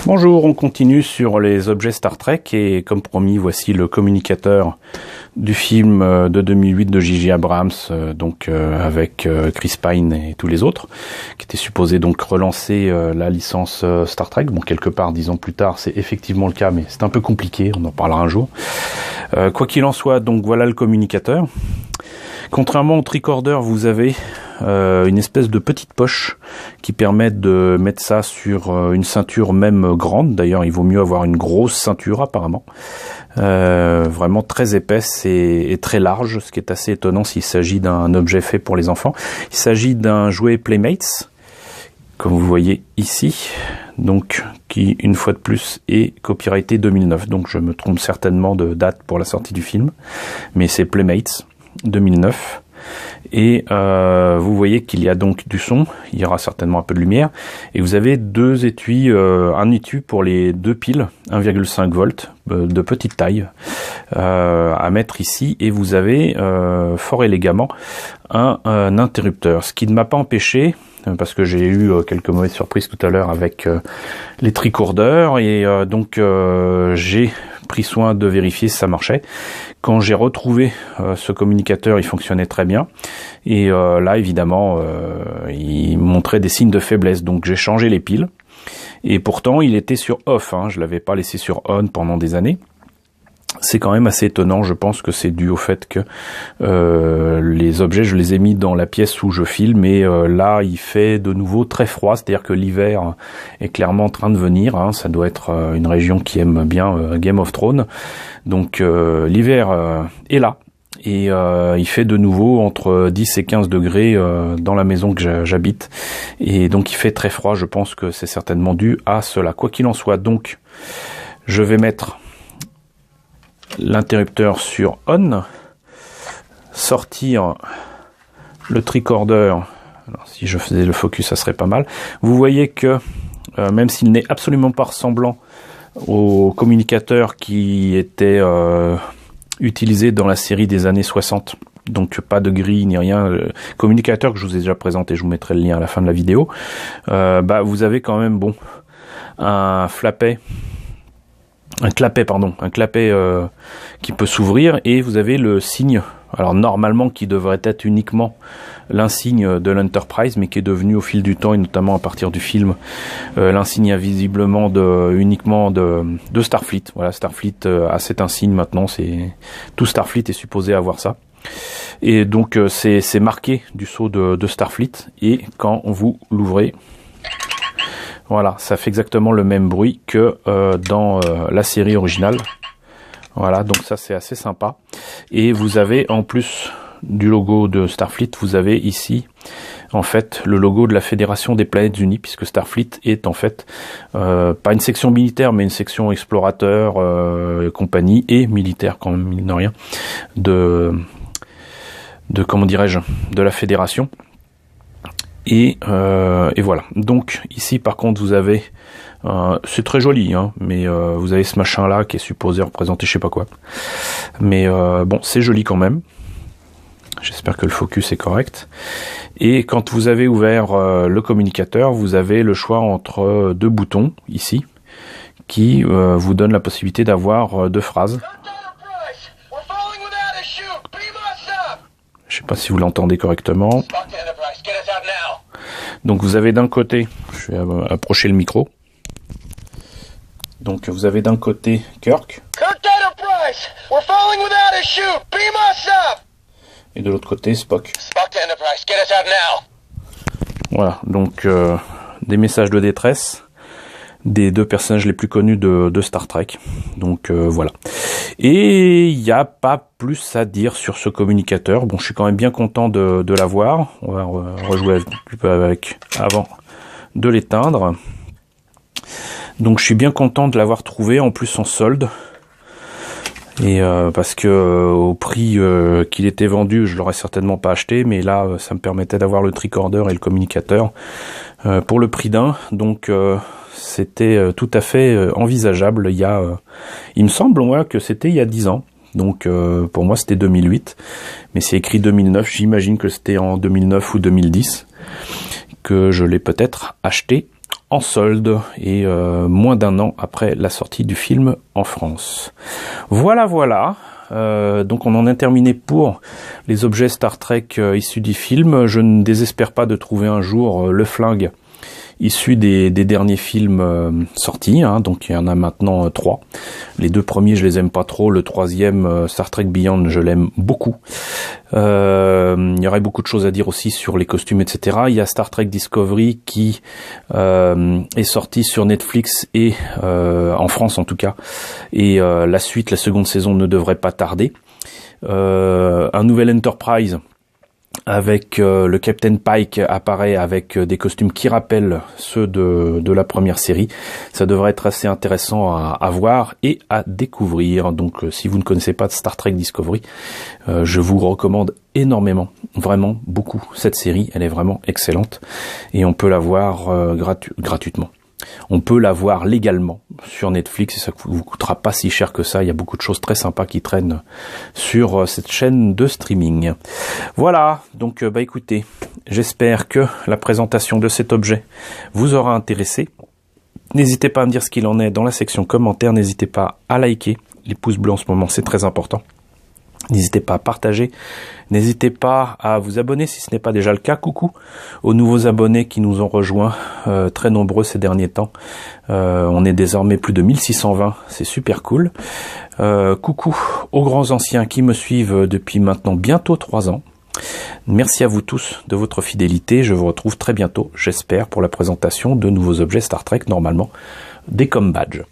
Bonjour, on continue sur les objets Star Trek et comme promis, voici le communicateur du film de 2008 de J.J. Abrams, avec Chris Pine et tous les autres, qui était supposé donc relancer la licence Star Trek. Bon, quelque part, 10 ans plus tard, c'est effectivement le cas, mais c'est un peu compliqué, on en parlera un jour. Quoi qu'il en soit, donc voilà le communicateur. Contrairement au tricorder, vous avez une espèce de petite poche qui permet de mettre ça sur une ceinture même grande. D'ailleurs, il vaut mieux avoir une grosse ceinture apparemment. Vraiment très épaisse et très large, ce qui est assez étonnant s'il s'agit d'un objet fait pour les enfants. Il s'agit d'un jouet Playmates, comme vous voyez ici, donc qui une fois de plus est copyrighté 2009. Donc je me trompe certainement de date pour la sortie du film, mais c'est Playmates 2009. Et vous voyez qu'il y a donc du son, il y aura certainement un peu de lumière, et vous avez deux étuis, un étui pour les deux piles 1,5 volts de petite taille à mettre ici, et vous avez fort élégamment un interrupteur, ce qui ne m'a pas empêché, parce que j'ai eu quelques mauvaises surprises tout à l'heure avec les tricorders, et donc j'ai pris soin de vérifier si ça marchait. Quand j'ai retrouvé ce communicateur, il fonctionnait très bien, et là évidemment il montrait des signes de faiblesse, donc j'ai changé les piles, et pourtant il était sur off, hein, je l'avais pas laissé sur on pendant des années. C'est quand même assez étonnant, je pense que c'est dû au fait que les objets, je les ai mis dans la pièce où je filme, et là il fait de nouveau très froid, c'est-à-dire que l'hiver est clairement en train de venir, hein, ça doit être une région qui aime bien Game of Thrones, donc l'hiver est là, et il fait de nouveau entre 10 et 15 degrés dans la maison que j'habite, et donc il fait très froid, je pense que c'est certainement dû à cela. Quoi qu'il en soit, donc je vais mettre l'interrupteur sur on, sortir le tricorder. Alors, si je faisais le focus, ça serait pas mal. Vous voyez que même s'il n'est absolument pas ressemblant au communicateur qui était utilisé dans la série des années 60, donc pas de grille ni rien, communicateur que je vous ai déjà présenté, je vous mettrai le lien à la fin de la vidéo, vous avez quand même un clapet qui peut s'ouvrir, et vous avez le signe, alors normalement qui devrait être uniquement l'insigne de l'Enterprise, mais qui est devenu au fil du temps, et notamment à partir du film, l'insigne visiblement uniquement de Starfleet. Voilà, Starfleet a cet insigne maintenant, tout Starfleet est supposé avoir ça. Et donc c'est marqué du sceau de Starfleet, et quand vous l'ouvrez, voilà, ça fait exactement le même bruit que dans la série originale. Voilà, donc ça c'est assez sympa. Et vous avez, en plus du logo de Starfleet, vous avez ici en fait le logo de la Fédération des Planètes Unies, puisque Starfleet est en fait pas une section militaire, mais une section explorateur, compagnie, et militaire quand même, mine de rien, de comment dirais-je, de la Fédération. Et voilà. Donc ici par contre vous avez, c'est très joli, hein, mais vous avez ce machin là qui est supposé représenter je sais pas quoi. Mais bon, c'est joli quand même. J'espère que le focus est correct. Et quand vous avez ouvert le communicateur, vous avez le choix entre deux boutons ici qui vous donnent la possibilité d'avoir deux phrases. Je sais pas si vous l'entendez correctement. Donc vous avez d'un côté, je vais approcher le micro. Donc vous avez d'un côté Kirk. Et de l'autre côté Spock. Voilà, donc des messages de détresse des deux personnages les plus connus de Star Trek. Donc voilà. Et il n'y a pas plus à dire sur ce communicateur. Bon, je suis quand même bien content de l'avoir. On va rejouer un petit peu avec avant de l'éteindre. Donc je suis bien content de l'avoir trouvé, en plus en solde. Et parce que au prix qu'il était vendu, je l'aurais certainement pas acheté, mais là ça me permettait d'avoir le tricorder et le communicateur pour le prix d'un. Donc c'était tout à fait envisageable. Il me semble moi que c'était il y a 10 ans. Donc pour moi c'était 2008, mais c'est écrit 2009. J'imagine que c'était en 2009 ou 2010 que je l'ai peut-être acheté en solde et moins d'un an après la sortie du film en France. Voilà. Donc on en a terminé pour les objets Star Trek issus du film. Je ne désespère pas de trouver un jour le flingue issu des derniers films sortis, hein. Donc il y en a maintenant 3. Les 2 premiers je les aime pas trop, le 3e Star Trek Beyond je l'aime beaucoup. Il y aurait beaucoup de choses à dire aussi sur les costumes, etc. Il y a Star Trek Discovery qui est sorti sur Netflix et en France en tout cas, et la suite, la seconde saison ne devrait pas tarder. Un nouvel Enterprise avec le Captain Pike apparaît avec des costumes qui rappellent ceux de la première série. Ça devrait être assez intéressant à voir et à découvrir. Donc si vous ne connaissez pas Star Trek Discovery, je vous recommande énormément, vraiment beaucoup, cette série. Elle est vraiment excellente et on peut la voir gratuitement. On peut la voir légalement sur Netflix et ça vous coûtera pas si cher que ça. Il y a beaucoup de choses très sympas qui traînent sur cette chaîne de streaming. Voilà, donc écoutez, j'espère que la présentation de cet objet vous aura intéressé. N'hésitez pas à me dire ce qu'il en est dans la section commentaires. N'hésitez pas à liker. Les pouces bleus en ce moment, c'est très important. N'hésitez pas à partager, n'hésitez pas à vous abonner si ce n'est pas déjà le cas. Coucou aux nouveaux abonnés qui nous ont rejoints, très nombreux ces derniers temps. On est désormais plus de 1620, c'est super cool. Coucou aux grands anciens qui me suivent depuis maintenant bientôt 3 ans. Merci à vous tous de votre fidélité. Je vous retrouve très bientôt, j'espère, pour la présentation de nouveaux objets Star Trek, normalement des com badges.